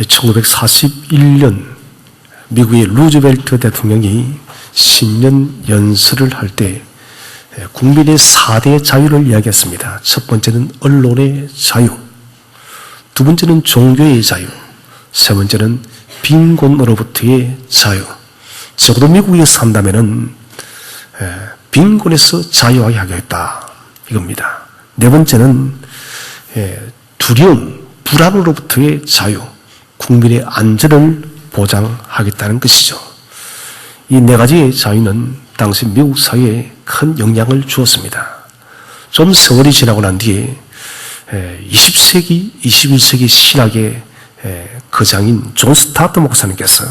1941년 미국의 루즈벨트 대통령이 신년 연설을 할 때 국민의 4대 자유를 이야기했습니다. 첫 번째는 언론의 자유, 두 번째는 종교의 자유, 세 번째는 빈곤으로부터의 자유. 적어도 미국에 산다면은 빈곤에서 자유하게 하겠다 이겁니다. 네 번째는 두려움, 불안으로부터의 자유, 국민의 안전을 보장하겠다는 것이죠. 이 네 가지의 자유는 당시 미국 사회에 큰 영향을 주었습니다. 좀 세월이 지나고 난 뒤에 20세기, 21세기 신학의 거장인 존 스타트 목사님께서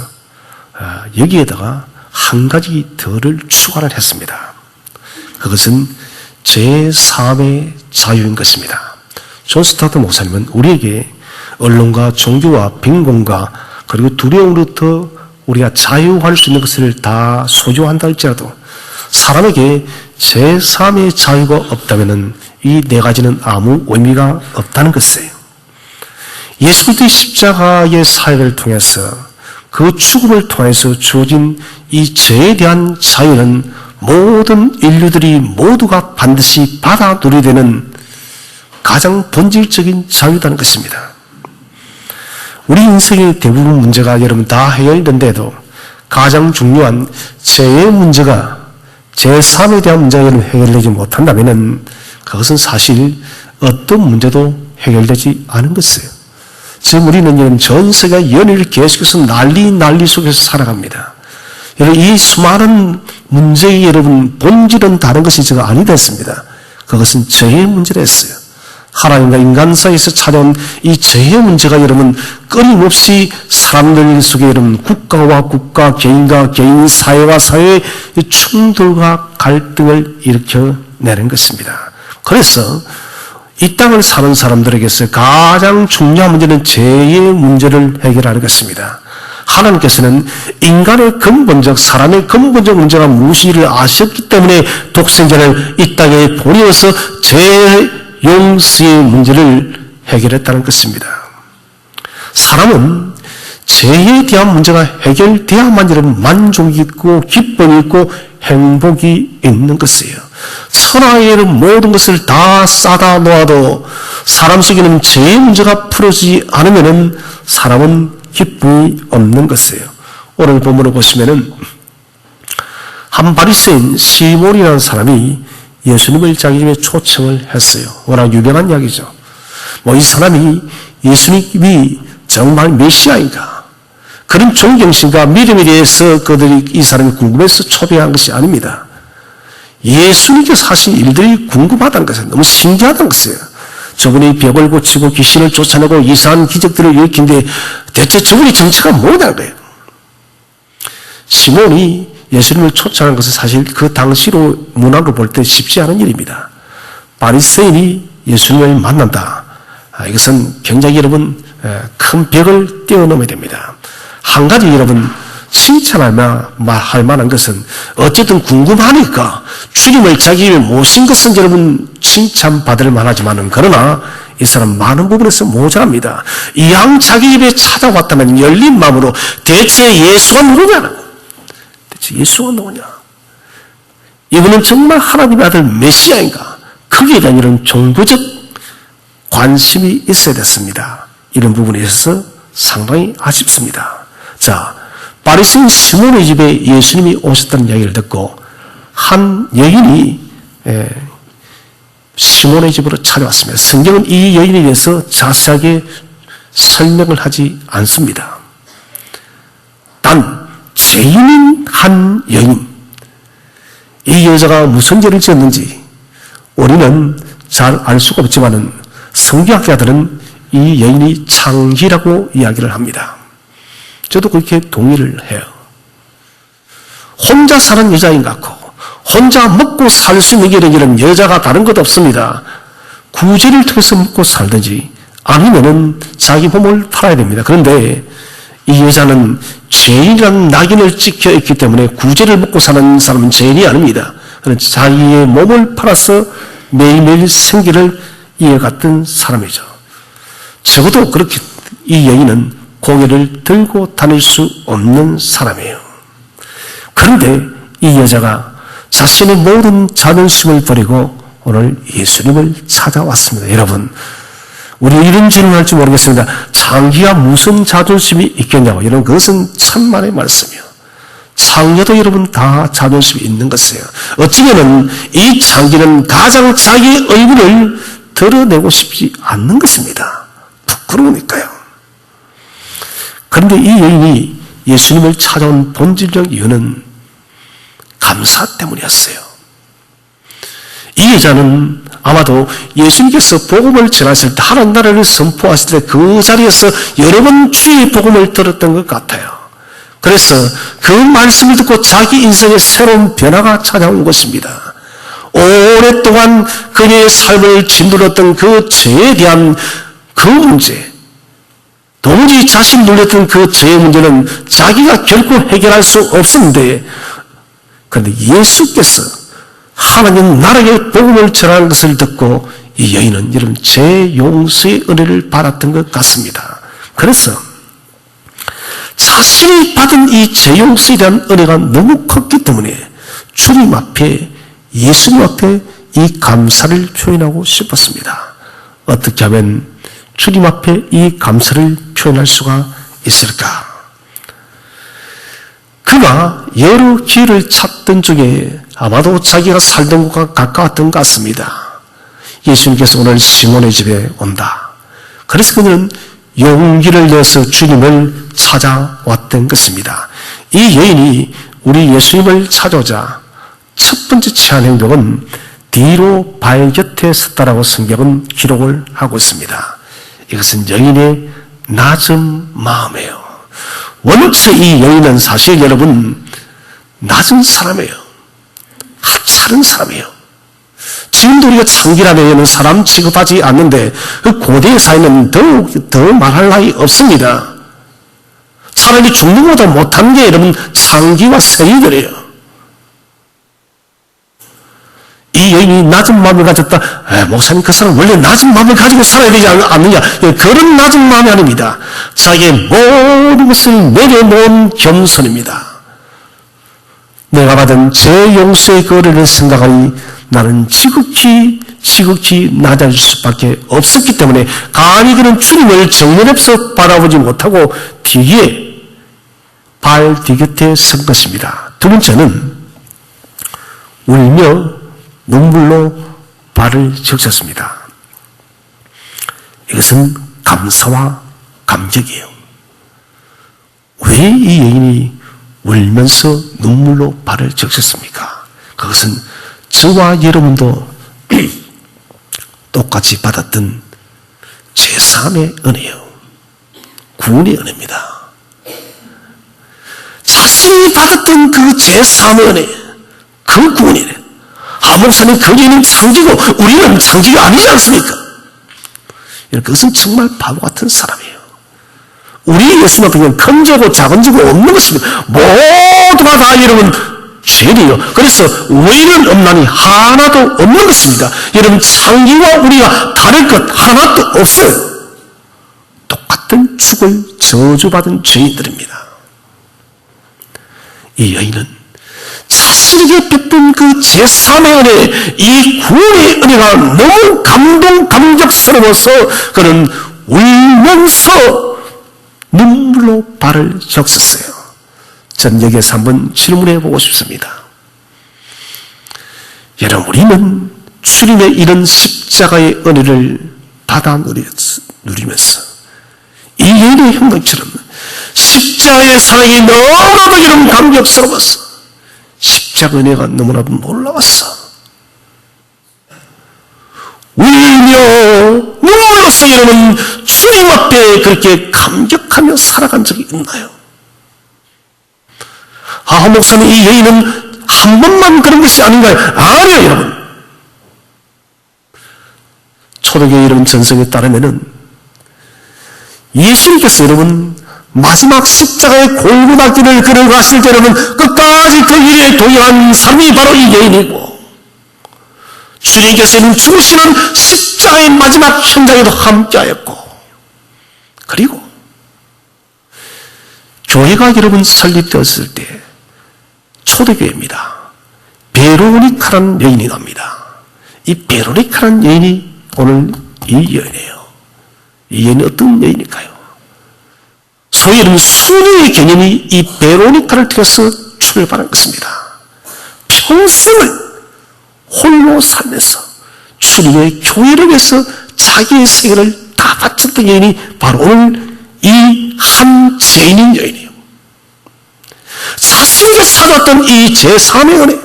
여기에다가 한 가지 더를 추가를 했습니다. 그것은 제3의 자유인 것입니다. 존 스타트 목사님은 우리에게 언론과 종교와 빈곤과 그리고 두려움으로부터 우리가 자유할 수 있는 것을 다 소유한다 할지라도 사람에게 제3의 자유가 없다면 이 네 가지는 아무 의미가 없다는 것이에요. 예수 그리스도의 십자가의 사역을 통해서 그 죽음을 통해서 주어진 이 죄에 대한 자유는 모든 인류들이 모두가 반드시 받아 누리게 되는 가장 본질적인 자유라는 것입니다. 우리 인생의 대부분 문제가 여러분 다 해결된데도 가장 중요한 죄의 문제가 제3에 대한 문제가 여러분 해결되지 못한다면 그것은 사실 어떤 문제도 해결되지 않은 것이에요. 지금 우리는 여러분 전 세계 연일을 계속해서 난리 속에서 살아갑니다. 여러분 이 수많은 문제의 여러분 본질은 다른 것이 제가 아니다 했습니다. 그것은 죄의 문제라 했어요. 하나님과 인간 사이에서 찾아온 이 죄의 문제가 여러분 끊임없이 사람들 속에 여러분 국가와 국가, 개인과 개인, 사회와 사회의 충돌과 갈등을 일으켜내는 것입니다. 그래서 이 땅을 사는 사람들에게서 가장 중요한 문제는 죄의 문제를 해결하는 것입니다. 하나님께서는 인간의 근본적, 사람의 근본적 문제가 무엇인지를 아셨기 때문에 독생자를 이 땅에 보내어서 죄 용서의 문제를 해결했다는 것입니다. 사람은 죄에 대한 문제가 해결되어야만 여러분 만족이 있고 기쁨이 있고 행복이 있는 것이에요. 천하의 모든 것을 다 싸다 놓아도 사람 속에는 죄의 문제가 풀어지지 않으면 사람은 기쁨이 없는 것이에요. 오늘 본문을 보시면은 한 바리새인 시몬이라는 사람이 예수님을 자기 집에 초청을 했어요. 워낙 유명한 이야기죠. 이 사람이 예수님이 정말 메시아인가? 그런 존경심과 믿음에 대해서 그들이 이 사람이 궁금해서 초대한 것이 아닙니다. 예수님께서 하신 일들이 궁금하다는 것은 너무 신기하다는 것이에요. 저분이 벽을 고치고 귀신을 쫓아내고 이상한 기적들을 일으키는데 대체 저분의 정체가 뭐냐는 거예요. 시몬이 예수님을 초청하는 것은 사실 그 당시로 문화로 볼 때 쉽지 않은 일입니다. 바리새인이 예수님을 만난다. 이것은 굉장히 여러분 큰 벽을 뛰어넘어야 됩니다. 한 가지 여러분 칭찬할 만한 것은 어쨌든 궁금하니까 주님을 자기 입에 모신 것은 여러분 칭찬받을 만하지만은 그러나 이 사람 많은 부분에서 모자랍니다. 이왕 자기 입에 찾아왔다면 열린 마음으로 대체 예수가 누구냐는 예수가 누구냐? 이분은 정말 하나님의 아들 메시아인가? 거기에 대한 이런 종교적 관심이 있어야 됐습니다. 이런 부분에 있어서 상당히 아쉽습니다. 자, 바리새인 시몬의 집에 예수님이 오셨다는 이야기를 듣고 한 여인이 시몬의 집으로 찾아왔습니다. 성경은 이 여인에 대해서 자세하게 설명을 하지 않습니다. 단 죄인인 한 여인, 이 여자가 무슨 죄를 지었는지 우리는 잘 알 수가 없지만은 성경학자들은 이 여인이 창기라고 이야기를 합니다. 저도 그렇게 동의를 해요. 혼자 사는 여자인 것 같고 혼자 먹고 살 수 있는 이런 여자가 다른 것 없습니다. 구제를 통해서 먹고 살든지 아니면은 자기 몸을 팔아야 됩니다. 그런데 이 여자는 죄인이라는 낙인을 찍혀 있기 때문에 구제를 먹고 사는 사람은 죄인이 아닙니다. 그는 자기의 몸을 팔아서 매일매일 생계를 이어갔던 사람이죠. 적어도 그렇게 이 여인은 고개를 들고 다닐 수 없는 사람이에요. 그런데 이 여자가 자신의 모든 자존심을 버리고 오늘 예수님을 찾아왔습니다. 여러분, 우리 이런 질문할지 모르겠습니다. 장기가 무슨 자존심이 있겠냐고. 여러분, 그것은 천만의 말씀이에요. 장녀도 여러분 다 자존심이 있는 것이에요. 어찌면은 이 장기는 가장 자기 얼굴을 드러내고 싶지 않는 것입니다. 부끄러우니까요. 그런데 이 여인이 예수님을 찾아온 본질적 이유는 감사 때문이었어요. 이 여자는 아마도 예수님께서 복음을 전하실 때 하나님 나라를 선포하실 때 그 자리에서 여러 번 주의 복음을 들었던 것 같아요. 그래서 그 말씀을 듣고 자기 인생에 새로운 변화가 찾아온 것입니다. 오랫동안 그녀의 삶을 짓눌렀던 그 죄에 대한 그 문제, 도무지 자신 눌렸던 그 죄의 문제는 자기가 결코 해결할 수 없었는데, 그런데 예수께서 하나님 나라의 복음을 전하는 것을 듣고 이 여인은 여러분 죄 용서의 은혜를 받았던 것 같습니다. 그래서 자신이 받은 이 죄 용서에 대한 은혜가 너무 컸기 때문에 주님 앞에, 예수님 앞에 이 감사를 표현하고 싶었습니다. 어떻게 하면 주님 앞에 이 감사를 표현할 수가 있을까? 그가 여러 기회를 찾던 중에 아마도 자기가 살던 곳과 가까웠던 것 같습니다. 예수님께서 오늘 시몬의 집에 온다. 그래서 그는 용기를 내서 주님을 찾아왔던 것입니다. 이 여인이 우리 예수님을 찾아오자 첫 번째 취한 행동은 뒤로 발 곁에 섰다라고 성경은 기록을 하고 있습니다. 이것은 여인의 낮은 마음이에요. 원체 이 여인은 사실 여러분 낮은 사람이에요. 하찮은 사람이에요. 지금도 우리가 창기라는 여인은 사람 취급하지 않는데 그 고대 사회는 더 말할 나위 없습니다. 차라리 죽는 것보다 못한 게 여러분 창기와 세리들이에요. 이 여인이 낮은 마음을 가졌다. 목사님, 그 사람 원래 낮은 마음을 가지고 살아야 되지 않느냐. 그런 낮은 마음이 아닙니다. 자기의 모든 것을 내려놓은 겸손입니다. 내가 받은 제 용서의 거래를 생각하니 나는 지극히 낮아질 수밖에 없었기 때문에 감히 그는 주님을 정면에서 바라보지 못하고 뒤에 발 뒤곁에 선 것입니다. 두 번째는 울며 눈물로 발을 적셨습니다. 이것은 감사와 감격이에요. 왜 이 여인이 울면서 눈물로 발을 적셨습니까? 그것은 저와 여러분도 똑같이 받았던 제3의 은혜요. 구원의 은혜입니다. 자신이 받았던 그 제3의 은혜, 그 구원의 은혜. 목사님, 그 여인은 창기고 우리는 창기가 아니지 않습니까? 그것은 정말 바보 같은 사람이에요. 우리 예수님 앞에는 큰 죄고 작은 죄고 없는 것입니다. 모두가 다 여러분 죄리요. 그래서 의는 없나니 하나도 없는 것입니다. 여러분 창기와 우리가 다를 것 하나도 없어요. 똑같은 죽을 저주받은 죄인들입니다. 이 여인은 자신에게 베푼 그 제3의 은혜, 이 구원의 은혜가 너무 감격스러워서 그는 울면서 눈물로 발을 적셨어요. 전 여기에서 한번 질문해 보고 싶습니다. 여러분, 우리는 주님의 이런 십자가의 은혜를 받아 누리면서 이 여인의 행동처럼 십자가의 사랑이 너무나도 여러분 감격스러웠어. 십자가 은혜가 너무나도 놀라웠어. 울며 눈물로써 여러분 주님 앞에 그렇게 감격하며 살아간 적이 있나요? 목사님, 이 여인은 한 번만 그런 것이 아닌가요? 아니에요, 여러분. 초대교회 여러분 전성에 따르면은 예수님께서 여러분 마지막 십자가의 골고다길을 걸어가실 때 여러분 끝까지 그 일에 동행한 사람이 바로 이 여인이고, 주님께서는 죽으시는 십자가의 마지막 현장에도 함께하였고, 그리고 교회가 여러분 설립되었을 때 초대교회입니다. 베로니카라는 여인이 납니다. 이 베로니카라는 여인이 오늘 이 여인이에요. 이 여인이 어떤 여인일까요? 소위 여러분 순위의 개념이 이 베로니카를 통해서 출발한 것입니다. 평생을 홀로 살면서 주님의 교회를 위해서 자기의 생애를 다 바쳤던 여인이 바로 오늘 이 한 죄인인 여인이에요. 자신에게 찾았던 이 제3의 은혜,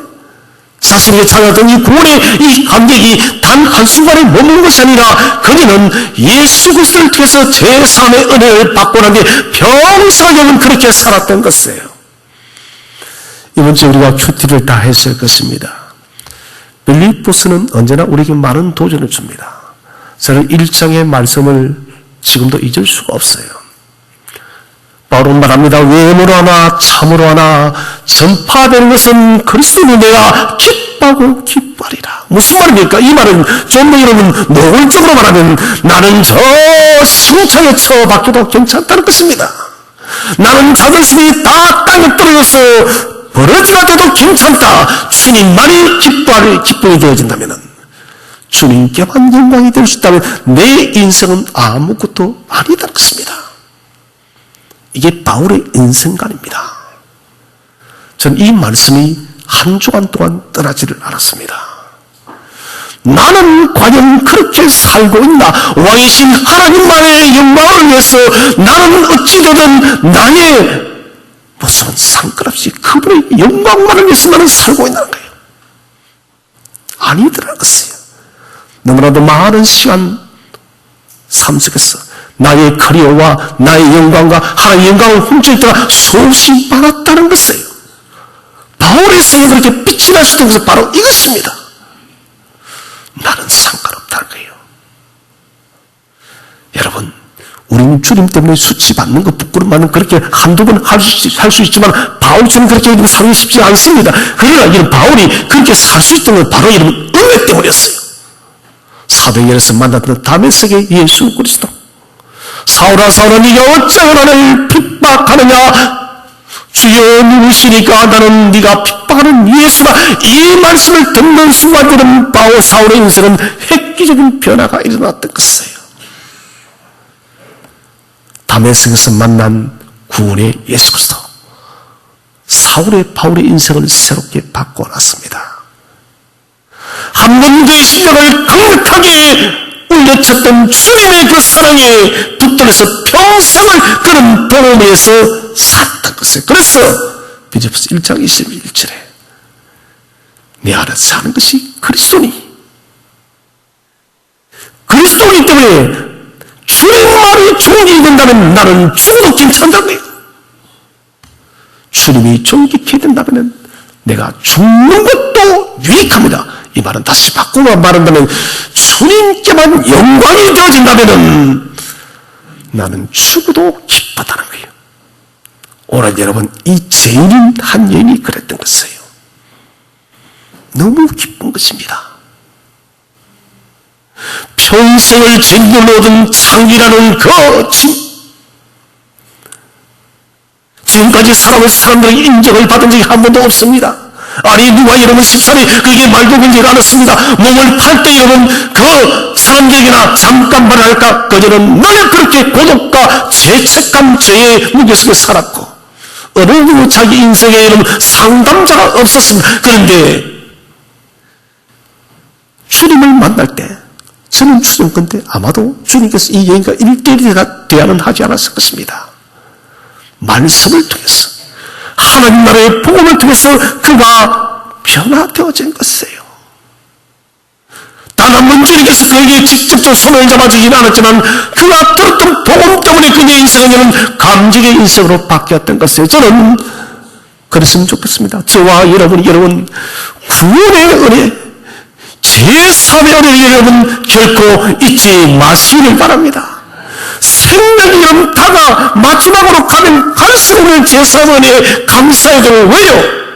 자신에게 찾았던 이 구원의 이 감격이 단 한순간에 머무는 것이 아니라 그녀는 예수 그리스도를 통해서 제3의 은혜를 받고 난 뒤에 평생을 여러분 그렇게 살았던 것이에요. 이번 주에 우리가 큐티를 다 했을 것입니다. 빌립보서는 언제나 우리에게 많은 도전을 줍니다. 저는 1장의 말씀을 지금도 잊을 수가 없어요. 바울은 말합니다. 외모로 하나 참으로 하나 전파되는 것은 그리스도로 내가 기뻐하고 기뻐하리라. 무슨 말입니까? 이 말은 좀 더 여러분 노골적으로 말하면 나는 저 심창에 처박혀도 괜찮다는 것입니다. 나는 자존심이 다 땅에 떨어져서 버러지가 돼도 괜찮다. 주님만이 기쁨이 되어진다면, 주님께만 영광이 될 수 있다면 내 인생은 아무것도 아니다는 것입니다. 이게 바울의 인생관입니다. 저는 이 말씀이 한 주간 동안 떠나지를 않았습니다. 나는 과연 그렇게 살고 있나? 왕이신 하나님만의 영광을 위해서 나는 어찌되든 나의 모습은 상관없이 그분의 영광만을 위해서 나는 살고 있는 거예요. 아니더라는 것이에요. 너무나도 많은 시간 삶 속에서 나의 커리어와 나의 영광과 하나님의 영광을 훔쳐있다가 수없이 많았다는 것이에요. 바울의 생에 그렇게 빛이 날 수 있는 것은 바로 이것입니다. 나는 상관없다는 거예요. 여러분, 우리는 주님 때문에 수치받는 것, 부끄러움받는 그렇게 한두 번 할 수 있지만 바울처럼 그렇게 살기 쉽지 않습니다. 그러나 이런 바울이 그렇게 살 수 있던 건 바로 이런 은혜 때문이었어요. 사도행전에서 만났던 다메섹의 예수 그리스도. 사울아 사울아 네가 어찌하여 나를 핍박하느냐? 주여 누구시니까 나는 네가 핍박하는 예수다. 이 말씀을 듣는 순간들은 바울 사울의 인생은 획기적인 변화가 일어났던 것이에요. 다메섹에서 만난 구원의 예수 그리스도, 사울의 바울의 인생을 새롭게 바꿔놨습니다. 한 번 그 심령을 강력하게 울려쳤던 주님의 그 사랑에 붙들려서 평생을 그런 복음에서 살았던 것이에요. 그래서 빌립보서 1장 21절에 내 안에 사는 것이 그리스도니, 그리스도이기 때문에 주님만이 존귀이 된다면 나는 죽어도 괜찮다는 거예요. 주님이 존귀케 된다면 내가 죽는 것도 유익합니다. 이 말은 다시 바꾸고 말한다면 주님께만 영광이 되어진다면 나는 죽어도 기쁘다는 거예요. 오늘 여러분, 이 죄인인 한 여인이 그랬던 것이에요. 너무 기쁜 것입니다. 평생을 진물로 얻은 창이라는 그 지금까지 살아온 사람들에게 인정을 받은 적이 한 번도 없습니다. 아니 누가 여러분 14년 그게 말도 걸리지 않았습니다. 몸을 팔 때 여러분 그 사람들에게나 잠깐만 할까 그들은 늘 그렇게 고독과 죄책감, 죄의 무게 속에 살았고 어느 누구 자기 인생에 여러분 상담자가 없었습니다. 그런데 주님을 만날 때 저는 추정컨대 아마도 주님께서 이 여인과 1:1 대화는 하지 않았을 것입니다. 말씀을 통해서 하나님 나라의 복음을 통해서 그가 변화되어진 것이에요. 단 한 번 주님께서 그에게 직접적으로 손을 잡아주지는 않았지만 그가 들었던 복음 때문에 그의 인생은 감격의 인생으로 바뀌었던 것이에요. 저는 그랬으면 좋겠습니다. 저와 여러분 구원의 은혜, 제3의 은혜를 여러분 결코 잊지 마시기를 바랍니다. 생명이 여러분 다가 마지막으로 가면 갈수록 우리는 제3의 은혜에 감사해야 되는 왜요?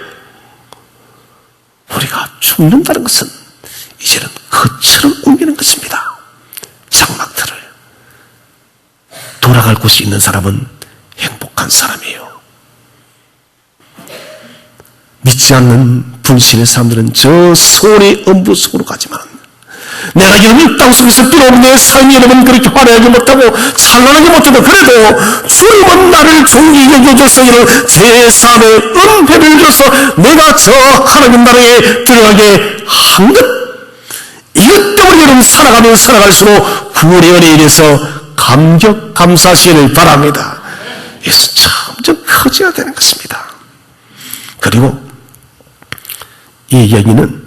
우리가 죽는다는 것은 이제는 그처럼 옮기는 것입니다. 장막들을 돌아갈 곳이 있는 사람은 행복한 사람이에요. 믿지 않는 불신의 사람들은 저 서울의 음부 속으로 가지만 내가 여러분 땅속에서 비록 내 삶이 여러분 그렇게 화려하지 못하고 찬란하지 못해도 그래도 주님은 나를 존귀히 여겨줘서 이런 제3의 은혜를 줘서 내가 저 하나님 나라에 들어가게 한 것, 이것 때문에 여러분 살아가면 살아갈수록 구원의 은혜에 대해서 감격 감사하시기를 바랍니다. 이것은 점점 커져야 되는 것입니다. 그리고 이 여인은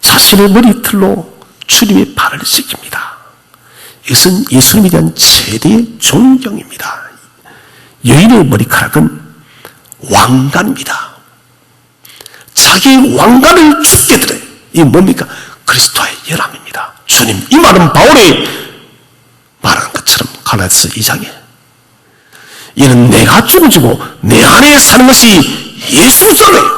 자신의 머리털로 주님의 발을 씻깁니다. 이것은 예수님에 대한 최대의 존경입니다. 여인의 머리카락은 왕관입니다. 자기의 왕관을 주게 드려요. 이게 뭡니까? 그리스도의 열함입니다. 주님, 이 말은 바울이 말한 것처럼 갈라디아서 2장에 이는 내가 죽어지고 내 안에 사는 것이 예수잖아요.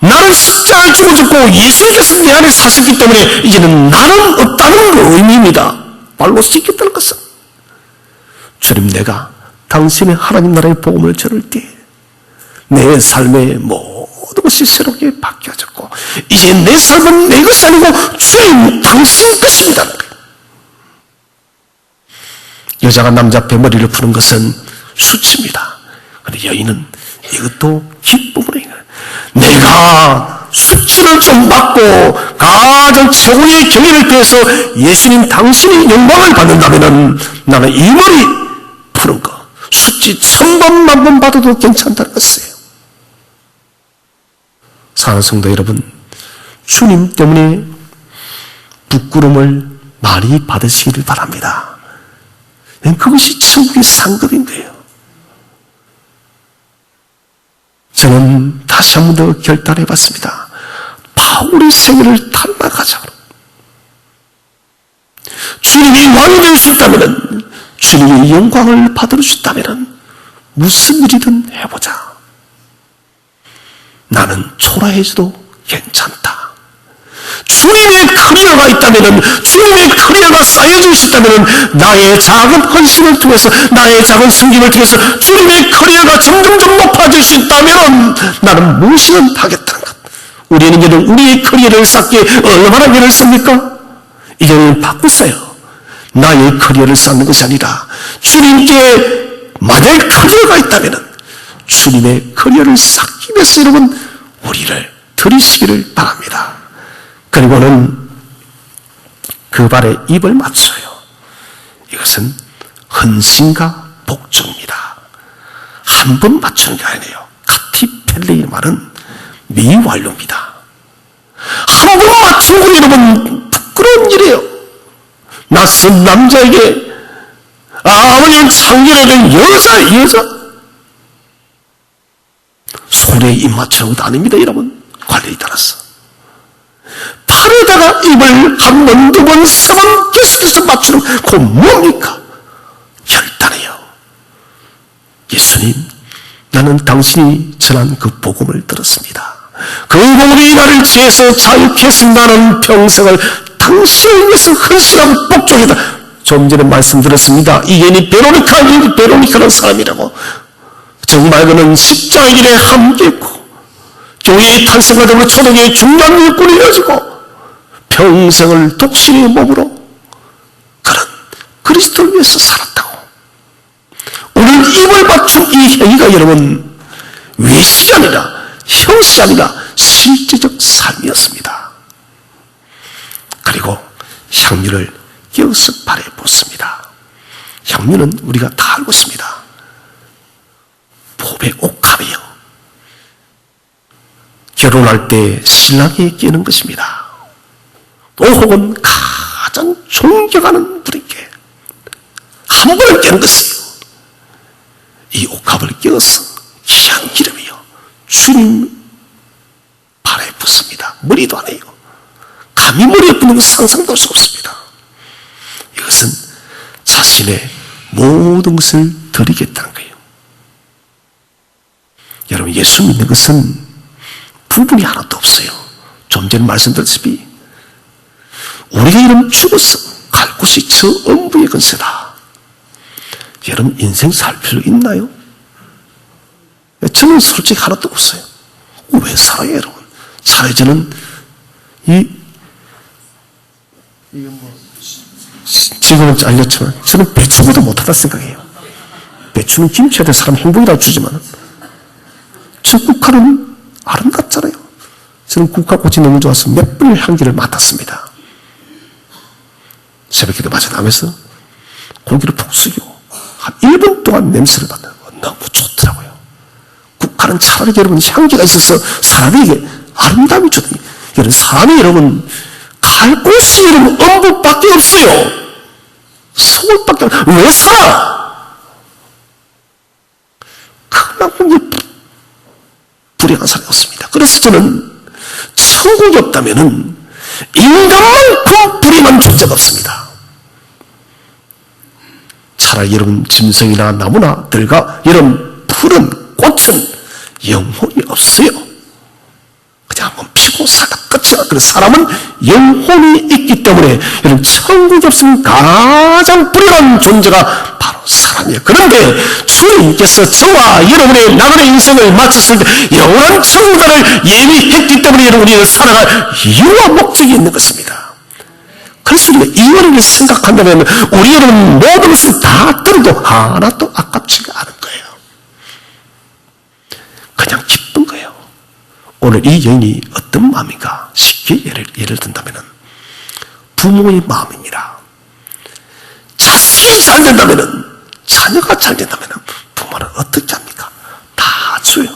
나는 십자가에 죽어졌고 예수님께서 내 안에 사셨기 때문에 이제는 나는 없다는 그 의미입니다. 발로 씻겠다는 것은 주님, 내가 당신의 하나님 나라의 복음을 전할 때 내 삶의 모든 것이 새롭게 바뀌어졌고 이제 내 삶은 내 것이 아니고 주님 당신 것입니다. 여자가 남자 앞에 머리를 푸는 것은 수치입니다. 그런데 여인은 이것도 기쁨으로 내가 수치를 좀 받고 가장 최고의 경애를 표해서 예수님 당신이 영광을 받는다면 나는 이 머리 푸는 거 수치 1000번 만번 받아도 괜찮다는 것이에요. 사랑하는 성도 여러분, 주님 때문에 부끄러움을 많이 받으시기를 바랍니다. 그것이 천국의 상급인데요. 저는 다시 한 번 더 결단해 봤습니다. 바울의 생애를 닮아가자고. 주님이 왕이 될 수 있다면, 주님이 영광을 받을 수 있다면 무슨 일이든 해보자. 나는 초라해져도 괜찮다. 주님의 커리어가 있다면, 주님의 커리어가 쌓여질 수 있다면 나의 작은 헌신을 통해서, 나의 작은 섬김을 통해서 주님의 커리어가 점점점 높아질 수 있다면 나는 무엇이든 하겠다는 것. 우리는 이제는 우리의 커리어를 쌓기에 얼마나 애를 씁니까? 이제는 바꿨어요. 나의 커리어를 쌓는 것이 아니라 주님께 만약에 커리어가 있다면 주님의 커리어를 쌓기 위해서 여러분 우리를 들이시기를 바랍니다. 그리고는 그 발에 입을 맞춰요. 이것은 헌신과 복종입니다. 한 번 맞추는 게 아니에요. 카티펠레의 말은 미완료입니다. 한 번 맞추는 건 여러분 부끄러운 일이에요. 낯선 남자에게 아무리 창렬하던 여자 손에 입 맞추는 것도 아닙니다. 여러분 관리에 따라서 팔에다가 입을 한 번, 두 번, 세 번 계속해서 맞추는 그 뭡니까? 혈단이에요. 예수님, 나는 당신이 전한 그 복음을 들었습니다. 그 복음이 나를 죄에서 자유케 했습니다. 나는 평생을 당신을 위해서 헌신하고 복종했다. 좀 전에 말씀드렸습니다. 이게니 베로니카라는 사람이라고. 정말 그는 십자가의 길에 함께했고 교회의 탄생과정으로 초대교회의 중요한 일꾼이 이어지고 평생을 독신의 몸으로 그런 그리스도를 위해서 살았다고. 오늘 입을 맞춘 이 행위가 여러분 외식이 아니라 형식이 아니라 실제적 삶이었습니다. 그리고 향유를 끼어서 발에 붓습니다. 향유는 우리가 다 알고 있습니다. 법의 옥합이요. 결혼할 때 신랑이 끼는 것입니다. 또 혹은 가장 존경하는 분에게 한 번을 끼는 것이요. 이 옥합을 끼워서 귀한 기름이요. 주님 발에 붓습니다. 머리도 안 해요. 감히 머리에 붓는 것은 상상도 할 수 없습니다. 이것은 자신의 모든 것을 드리겠다는 거예요. 여러분, 예수 믿는 것은 부분이 하나도 없어요. 좀 전에 말씀드렸다시피 우리가 이름 죽어서 갈 곳이 저 음부의 근세다. 여러분, 인생 살 필요 있나요? 저는 솔직히 하나도 없어요. 왜 살아요, 여러분? 차라리 저는 지금은 알렸지만 저는 배추보다 못하다 생각해요. 배추는 김치에 대해 사람 행복이라고 주지만 저 국화는 아름답잖아요. 저는 국화 꽃이 너무 좋아서 몇 번을 향기를 맡았습니다. 새벽기도 맞아나면서 고기를 푹 숙이고 한 1분 동안 냄새를 맡는 거 너무 좋더라고요. 국화는 차라리 여러분 향기가 있어서 사람에게 아름다움이 좋더니 여러분 사람이 여러분 갈 곳이 여러분 엄북밖에 없어요. 서울밖에 없어요. 왜 살아? 그만큼 불행한 사람이 없습니다. 그래서 저는 천국이 없다면은 인간만큼 불행한 존재가 없습니다. 차라리 여러분 짐승이나 나무나 들과 여러분 푸른 꽃은 영혼이 없어요. 그냥 한번 피고 살다 끝이야. 그래서 사람은 영혼이 있기 때문에 여러분 천국이 없으면 가장 불행한 존재가 바로 사람이에요. 그런데 주님께서 저와 여러분의 나그네 인생을 마쳤을 때 영원한 천국을 예비했기 때문에 여러분이 살아갈 이유와 목적이 있는 것입니다. 그래서 우리가 이원을 생각한다면 우리 여러분 모든 것을 다 들어도 하나도 아깝지가 않은 거예요. 그냥 기쁜 거예요. 오늘 이 여인이 어떤 마음인가 쉽게 예를 든다면 부모의 마음입니다. 자식이 잘 된다면 자녀가 잘 된다면 부모는 어떻게 합니까? 다 줘요.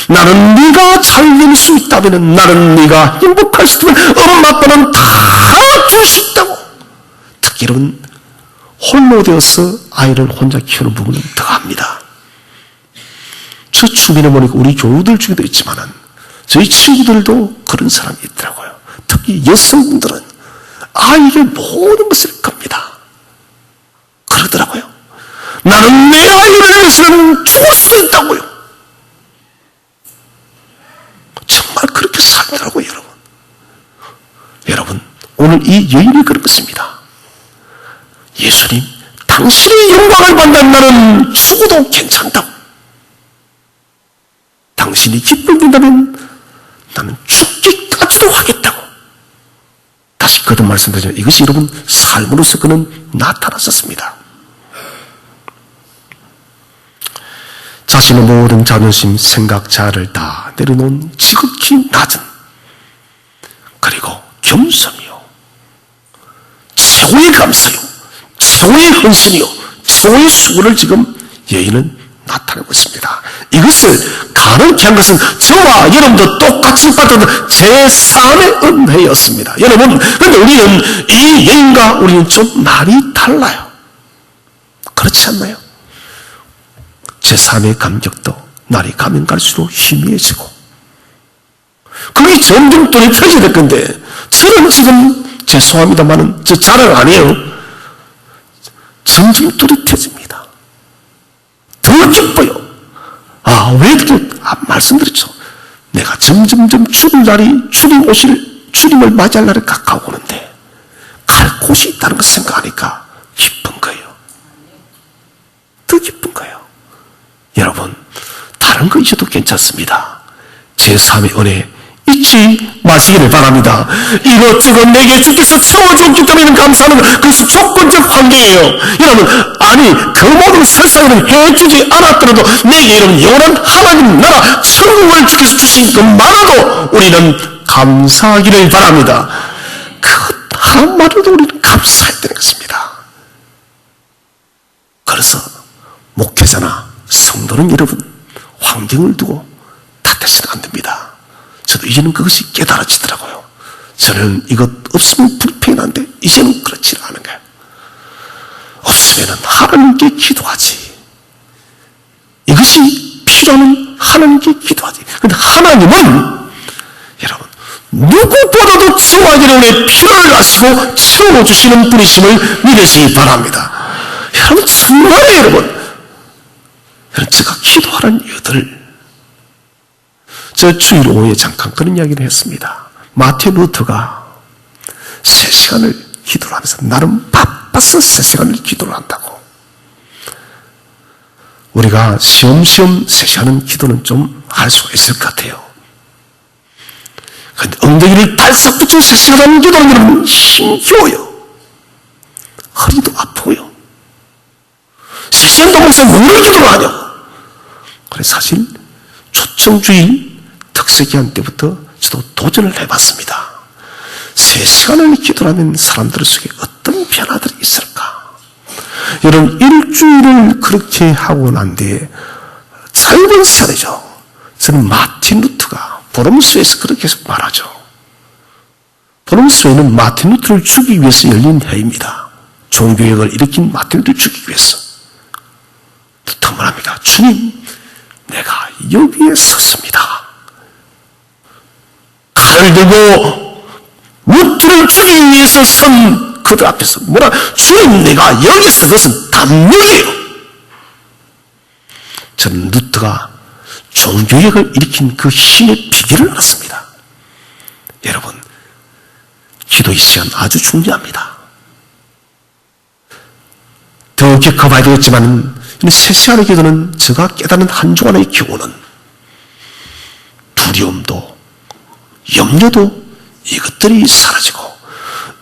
나는 네가 잘 될 수 있다면 나는 네가 행복할 수 있다면 엄마 아빠는 다 줄 수 있다고. 특히 여러분 홀로 되어서 아이를 혼자 키우는 부분은 더 합니다. 저 주변에 보니까 우리 교우들 중에도 있지만 저희 친구들도 그런 사람이 있더라고요. 특히 여성분들은 아이에게 모든 것을 겁니다. 그러더라고요. 나는 내 아이를 위해서는 죽을 수 있다고요. 정말 그렇게 살더라고요, 여러분. 여러분, 오늘 이 여인이 그런 것입니다. 예수님, 당신의 영광을 받는 나는 죽어도 괜찮다고. 당신이 기쁨된다면 나는 죽기까지도 하겠다고. 다시 거듭 말씀드리지만 이것이 여러분 삶으로서 그는 나타났었습니다. 자신의 모든 자존심, 생각, 자아를 다 내려놓은 지극히 낮은 그리고 겸손이요 최고의 감사요 최고의 헌신이요 최고의 수고를 지금 여인은 나타내고 있습니다. 이것을 가능케 한 것은 저와 여러분도 똑같이 받은 제3의 은혜였습니다. 여러분, 그런데 우리는 이 여인과 우리는 좀 말이 달라요. 그렇지 않나요? 제3의 감격도 날이 가면 갈수록 희미해지고 그게 점점 또렷해져야 될 건데 저는 지금 죄송합니다만은 저 자랑 아니에요. 점점 또렷해집니다. 더 기뻐요. 왜 이렇게 말씀드렸죠. 내가 점점점 죽을 날이 주님을 맞이할 날이 가까워 오는데 갈 곳이 있다는 걸 생각하니까 기쁜 거예요. 더 기쁜 거예요. 여러분, 다른 거 있어도 괜찮습니다. 제3의 은혜 잊지 마시기를 바랍니다. 이것저것 내게 주께서 채워주었기 때문에 감사하는 것, 그것이 조건적 환경이에요. 여러분, 아니 그 모든 세상에는 해주지 않았더라도 내게 이런 영원한 하나님 나라 천국을 주께서 주신 것만으로도 우리는 감사하기를 바랍니다. 그 하나만으로도 우리는 감사해야 되는 것입니다. 그래서 목회자나 성도는 여러분 환경을 두고 탓해서는 안 됩니다. 저도 이제는 그것이 깨달아지더라고요. 저는 이것 없으면 불편한데 이제는 그렇지 않은 거예요. 없으면 하나님께 기도하지. 이것이 필요하면 하나님께 기도하지. 그런데 하나님은 여러분 누구보다도 저와 여러분의 필요를 아시고 채워주시는 분이심을 믿으시기 바랍니다. 여러분 정말이에요. 여러분 제가 기도하는 이유들 저 주일 오후에 잠깐 그런 이야기를 했습니다. 마틴 루터가 3시간을 기도를 하면서 나름 바빠서 3시간을 기도를 한다고. 우리가 시험시험 3시간은 기도는 좀 할 수가 있을 것 같아요. 그런데 엉덩이를 발싹 붙인 3시간 하는 기도는 여러분 힘겨워요. 허리도 아프고요. 3시간 동안에서 뭘 기도를 하냐고. 그래서 사실 초청주의 특세기한 때부터 저도 도전을 해봤습니다. 3시간을 기도하면 사람들 속에 어떤 변화들이 있을까? 여러분, 일주일을 그렇게 하고 난 뒤에 짧은 시간이죠. 저는 마틴 루터가 보름수에서 그렇게 계속 말하죠. 보름수에는 마틴 루터를 죽이기 위해서 열린 회의입니다. 종교개혁을 일으킨 마틴 루터를 죽이기 위해서. 루터가 말합니다. 주님, 내가 여기에 섰습니다. 칼을 들고 루터를 죽이기 위해서 선 그들 앞에서 뭐라, 주님, 내가 여기서 그것은 담력이에요. 저는 루터가 종교개혁을 일으킨 그 힘의 비결을 알았습니다. 여러분, 기도의 시간 아주 중요합니다. 더 깊어봐야 되겠지만 3시간의 기도는 제가 깨닫는 한 주간의 기도는 두려움도 염려도 이것들이 사라지고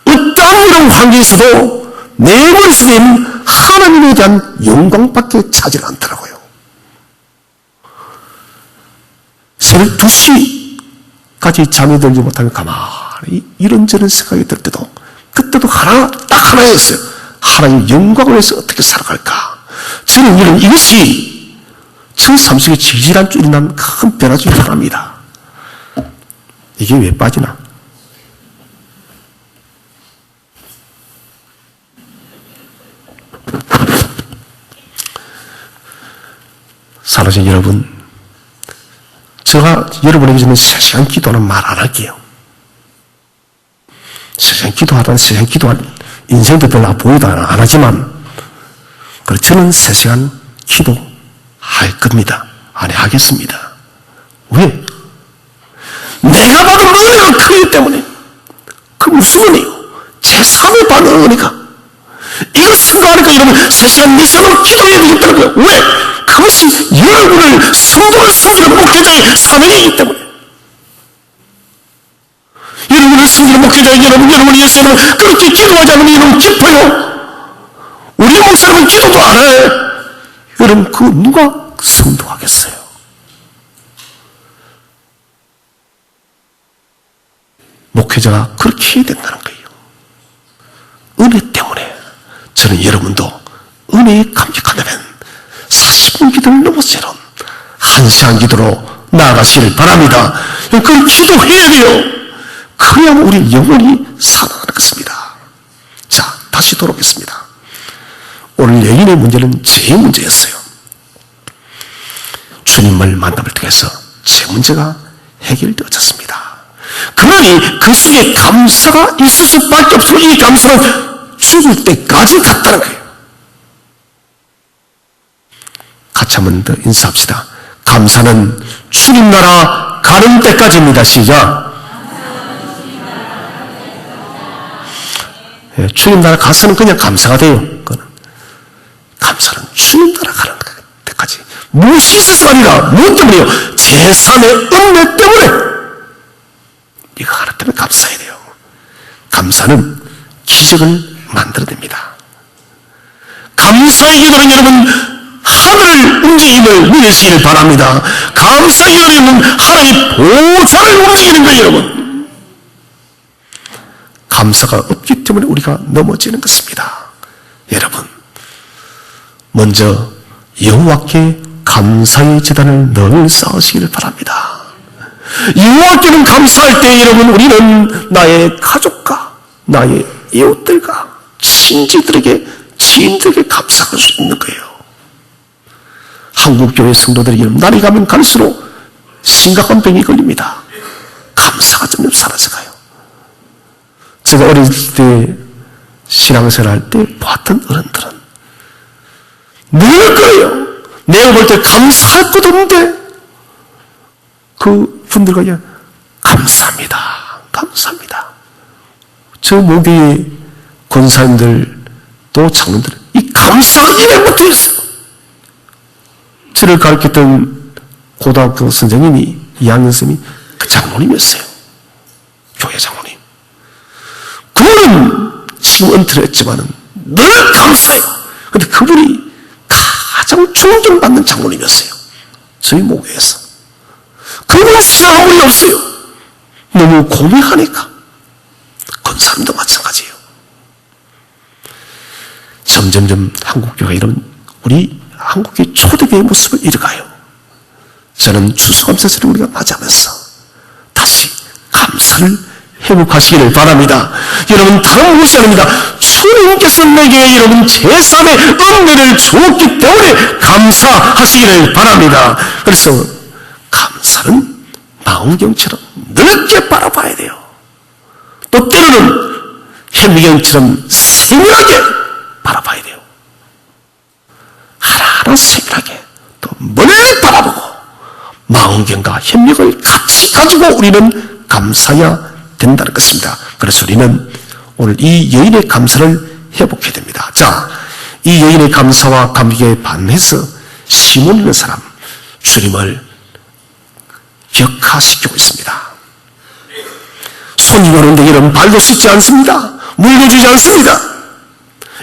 어떠한 이런 환경에서도 내 머릿속에 있는 하나님에 대한 영광밖에 차지 않더라고요. 새벽 2시까지 잠이 들지 못하면 가만히 이런저런 생각이 들 때도 그때도 딱 하나였어요. 하나님 영광을 위해서 어떻게 살아갈까. 저는 이것이 저 삶 속에 지질한 줄이 난 큰 변화 중에 하나입니다. 이게 왜 빠지나? 사랑하는 여러분, 제가 여러분에게 주는 3시간 기도는 말 안 할게요. 3시간 기도하다는 3시간 기도한 인생도 별로 보이도 안 하지만, 저는 3시간 기도할 겁니다. 안 하겠습니다. 왜? 내가 받은 은혜가 크기 때문에. 그 무슨 은혜요? 제3의 받은 은혜가. 이걸 생각하니까 여러분 3시간, 4시간을 기도해야 되겠다는 거예요. 왜? 그것이 여러분을 성도를 섬기는 목회자의 사명이기 때문에. 여러분을 섬기는 목회자의 여러분을 위해서 그렇게 기도하지 않으면 여러분 기뻐요. 우리 목사님은 기도도 안 해. 여러분, 그 누가 성도하겠어요? 목회자가 그렇게 해야 된다는 거예요. 은혜 때문에. 저는 여러분도 은혜에 감격한다면 40분 기도를 넘어서는 1시간 기도로 나아가시길 바랍니다. 그걸 기도해야 돼요. 그래야만 우리 영혼이 살아나는 것입니다. 자, 다시 돌아오겠습니다. 오늘 여인의 문제는 제 문제였어요. 주님을 만남을 통해서 제 문제가 해결되어졌습니다. 그러니 그 속에 감사가 있을 수밖에 없고 이 감사는 죽을 때까지 갔다는 거예요. 같이 한 번 더 인사합시다. 감사는 주님 나라 가는 때까지입니다. 시작. 예, 주님 나라 가서는 그냥 감사가 돼요. 감사는 주님 나라 가는 때까지. 무엇이 있어서가 아니라 무엇 때문에요? 제3의 은혜 때문에. 이거 하나 때문에 감사해야 돼요. 감사는 기적을 만들어냅니다. 감사의 기도는 여러분 하늘을 움직임을 누리시길 바랍니다. 감사의 기도는 하나님의 보좌를 움직이는 거예요, 여러분. 감사가 없기 때문에 우리가 넘어지는 것입니다. 여러분, 먼저 여호와께 감사의 제단을 늘 쌓으시기를 바랍니다. 여호와께는 감사할 때 여러분 우리는 나의 가족과 나의 이웃들과 친지들에게 지인들에게 감사할 수 있는 거예요. 한국교회 성도들이 날이 가면 갈수록 심각한 병이 걸립니다. 감사가 점점 사라져가요. 제가 어릴 때 신앙생활 할 때 봤던 어른들은 늘 그래요. 내가 볼 때 감사할 것도 없는데 그 분들과 그냥 감사합니다. 감사합니다. 저 모교의 권사님들 또 장로들은 이 감사가 입에 붙어 있어요. 그때를 가르쳤던 고등학교 선생님이, 2학년 선생님이 그 장로님이었어요. 교회 장로님. 그분은 지금 은퇴를 했지만은 늘 감사해요. 근데 그분이 가장 존경받는 장로님이었어요. 저희 목회에서. 그분은 신앙한 분이 없어요. 너무 고백하니까. 권사님도 마찬가지예요. 점점점 한국교회가 이런 우리 한국교회 초대교회의 모습을 잃어가요. 저는 추수감사절을 우리가 맞이하면서 다시 감사를 회복하시기를 바랍니다. 여러분, 다른 것이 아닙니다. 주님께서 내게 여러분 제3의 은혜를 주었기 때문에 감사하시기를 바랍니다. 그래서 감사는 망원경처럼 넓게 바라봐야 돼요. 또 때로는 현미경처럼 세밀하게 바라봐야 돼요. 하나하나 세밀하게 또 멀리 바라보고 망원경과 현미경을 같이 가지고 우리는 감사해야 된다는 것입니다. 그래서 우리는 오늘 이 여인의 감사를 회복해야 됩니다. 자, 이 여인의 감사와 감격에 반해서 시몬이라는 사람, 주님을 격하시키고 있습니다. 손님 오는데 여러분 발도 씻지 않습니다. 물도 주지 않습니다.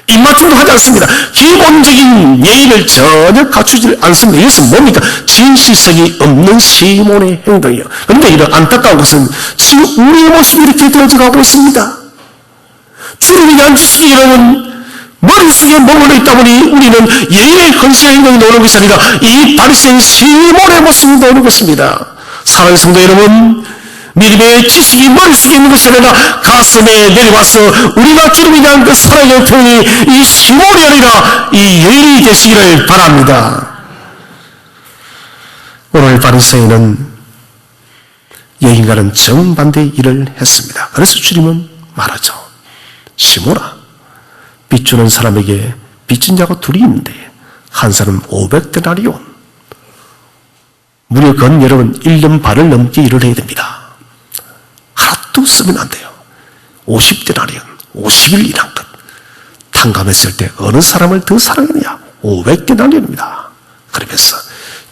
입맞춤도 하지 않습니다. 기본적인 예의를 전혀 갖추지 않습니다. 이것은 뭡니까? 진실성이 없는 시몬의 행동이에요. 그런데 이런 안타까운 것은 지금 우리의 모습이 이렇게 되어가고 있습니다. 주님이 앉으시기 여러분 머릿속에 머물러 있다 보니 우리는 예의의 헌신의 행동이 나오는 것이 아니라 이 바리새인 시몬의 모습이 나오는 것입니다. 사랑하는 성도 여러분, 믿음의 지식이 머릿속에 있는 것이 아니라 가슴에 내려와서 우리가 주님에 대한 그 사랑의 표현이 이 시몬이 아니라 이 여인이 되시기를 바랍니다. 오늘 바리새인은 여인과는 정반대의 일을 했습니다. 그래서 주님은 말하죠. 시몬아, 빚주는 사람에게 빚진 자가 둘이 있는데 한 사람은 500데나리온, 무려 건 여러분 1년 반을 넘게 일을 해야 됩니다. 하나도 쓰면 안 돼요. 50데나리온, 50일 일한 것. 탕감했을 때 어느 사람을 더 사랑했느냐? 500데나리온입니다. 그러면서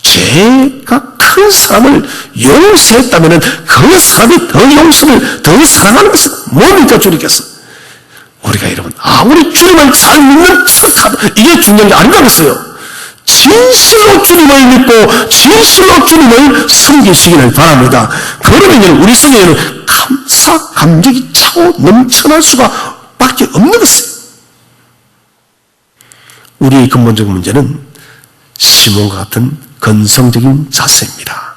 죄가 큰 사람을 용서했다면 그 사람이 더 용서를 더 사랑하는 것은 뭡니까? 주님께서 우리가 여러분 아무리 주님을 잘 믿는 척하도 이게 중요한 게 아니라면서요. 진실로 주님을 믿고 진실로 주님을 섬기시기를 바랍니다. 그러면 우리 속에는 감사, 감격이 차고 넘쳐날 수가 밖에 없는 것이에요. 우리의 근본적인 문제는 시몬과 같은 건성적인 자세입니다.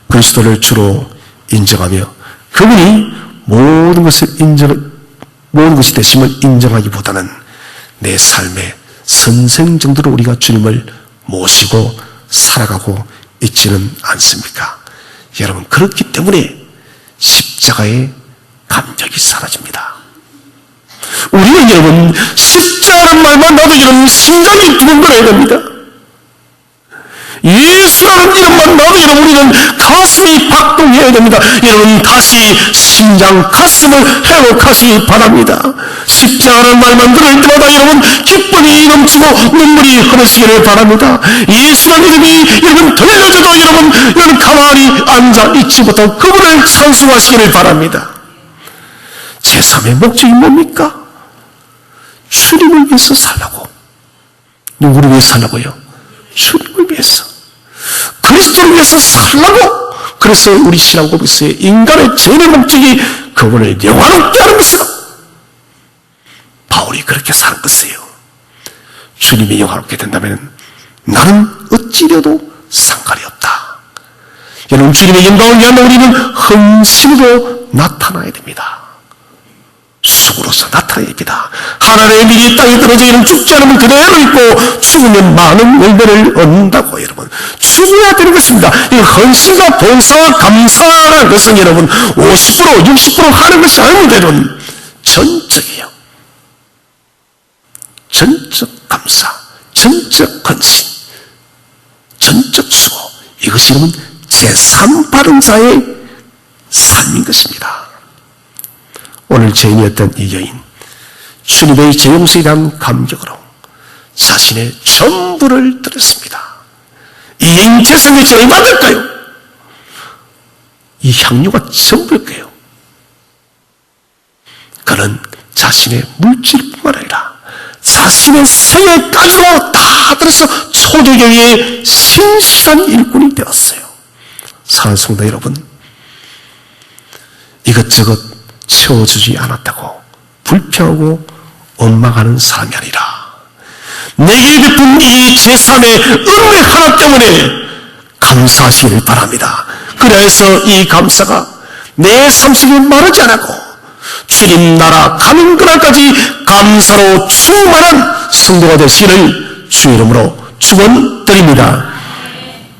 그리스도를 주로 인정하며 그분이 모든 것이 되심을 인정하기보다는 내 삶의 선생 정도로 우리가 주님을 모시고 살아가고 있지는 않습니까? 여러분, 그렇기 때문에 십자가의 감격이 사라집니다. 우리는 여러분 십자가라는 말만 나도 여러분 심장이 두근거려야 됩니다. 예수라는 이름만 나도 여러분 우리는 가슴이 박동해야 됩니다. 여러분 다시 심장 가슴을 회복하시기 바랍니다. 십자가라는 말만 들을 때마다 여러분 기쁨이 넘치고 눈물이 흐르시기를 바랍니다. 예수라는 이름이 여러분 들려져도 여러분 가만히 앉아 있지 못하고 그분을 찬송하시기를 바랍니다. 제3의 목적이 뭡니까? 주님을 위해서 살라고. 누구를 위해서 살라고요? 주님을 위해서. 그리스도를 위해서 살라고. 그래서 우리 신앙 고백서에 인간의 전의 목적이 그분을 영화롭게 하는 것이다. 바울이 그렇게 사는 것이에요. 주님이 영화롭게 된다면 나는 어찌되어도 상관이 없다. 여러분, 주님의 영광을 위하여 우리는 헌신으로 나타나야 됩니다. 수고로서 나타나야 됩니다. 하나님의 밀이 땅에 떨어져 이는 죽지 않으면 그대로 있고 죽으면 많은 열매를 얻는다고. 여러분, 죽어야 되는 것입니다. 이 헌신과 봉사와 감사라는 것은 여러분 50% 60% 하는 것이 아닙니다. 여러분 전적이에요. 전적 감사, 전적 헌신, 전적 수고, 이것이 여러분 제3바른 자의 삶인 것입니다. 오늘 죄인이었던 이 여인, 주님의 죄용서에 대한 감격으로 자신의 전부를 드렸습니다. 이 이행 제사의 얼마 될까요? 이 향료가 전부일 거예요. 그는 자신의 물질뿐만 아니라 자신의 생애까지도 다 들어서 초대교회의 신실한 일꾼이 되었어요. 사랑하는 성도 여러분, 이것저것 채워주지 않았다고 불평하고 원망하는 사람이 아니라 내게 베푼 이 제3의 은혜 하나 때문에 감사하시길 바랍니다. 그래서 이 감사가 내 삶 속에 마르지 않고 주님 나라 가는 그날까지 감사로 충만한 성도가 되시기를 주 이름으로 축원드립니다.